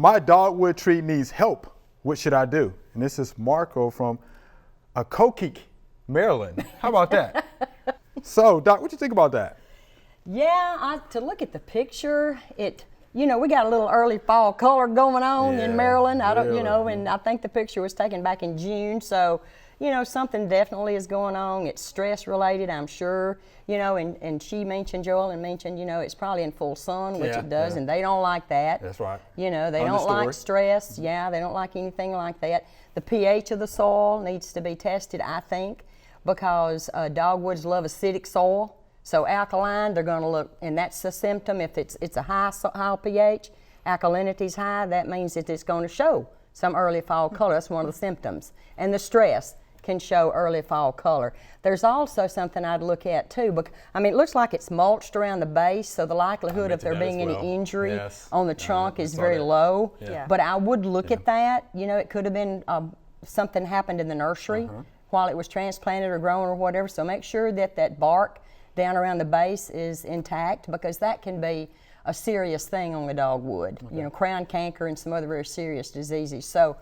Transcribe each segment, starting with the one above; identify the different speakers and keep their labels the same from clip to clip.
Speaker 1: My dogwood tree needs help. What should I do? And this is Marco from Occoquan, Maryland. How about that? So, Doc, what do you think about that?
Speaker 2: Yeah, to look at the picture, we got a little early fall color going on in Maryland. And I think the picture was taken back in June. So, something definitely is going on. It's stress related, I'm sure. And Joellen mentioned, it's probably in full sun, which it does, and they don't like that.
Speaker 1: That's right.
Speaker 2: They don't like stress. Yeah, they don't like anything like that. The pH of the soil needs to be tested, I think, because dogwoods love acidic soil. So alkaline, they're going to look, and that's a symptom. If it's a high pH, alkalinity's high, that means that it's going to show some early fall color. That's one of the symptoms. And the stress can show early fall color. There's also something I'd look at too. It looks like it's mulched around the base, so the likelihood of there being any injury on the trunk is very low. Yeah. But I would look at that. It could have been something happened in the nursery while it was transplanted or grown or whatever. So make sure that bark down around the base is intact, because that can be a serious thing on the dogwood. Crown canker and some other very serious diseases. So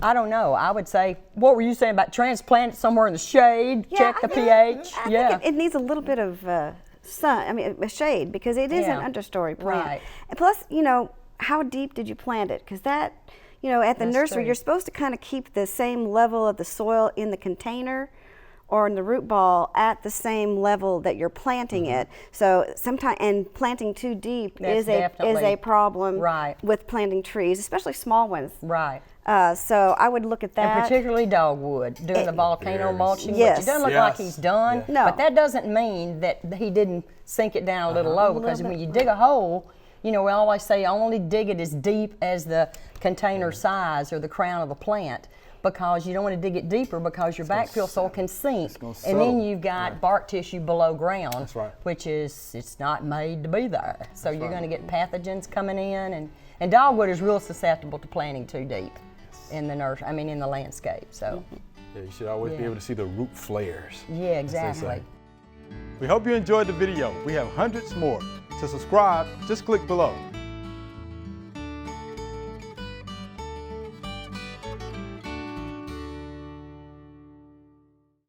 Speaker 2: I don't know. I would say, what were you saying about transplant it somewhere in the shade, check the pH?
Speaker 3: I think it needs a little bit of sun, a shade, because it is an understory plant.
Speaker 2: Right.
Speaker 3: And plus, how deep did you plant it? Because that, at the nursery, you're supposed to kind of keep the same level of the soil in the container or in the root ball at the same level that you're planting it. So sometimes, and planting too deep is a problem with planting trees, especially small ones.
Speaker 2: Right.
Speaker 3: So I would look at that.
Speaker 2: And particularly dogwood, doing the volcano mulching,
Speaker 3: yes.
Speaker 2: which it doesn't look like he's done.
Speaker 3: No.
Speaker 2: But that doesn't mean that he didn't sink it down a little low, because when you dig a hole, we always say only dig it as deep as the container size or the crown of the plant, because you don't want to dig it deeper, because your backfill soil can sink, and then you've got bark tissue below ground, which it's not made to be there. So you're going to get pathogens coming in, and dogwood is real susceptible to planting too deep in the in the landscape. So
Speaker 1: you should always be able to see the root flares.
Speaker 2: Yeah, exactly.
Speaker 1: We hope you enjoyed the video. We have hundreds more. To subscribe, just click below.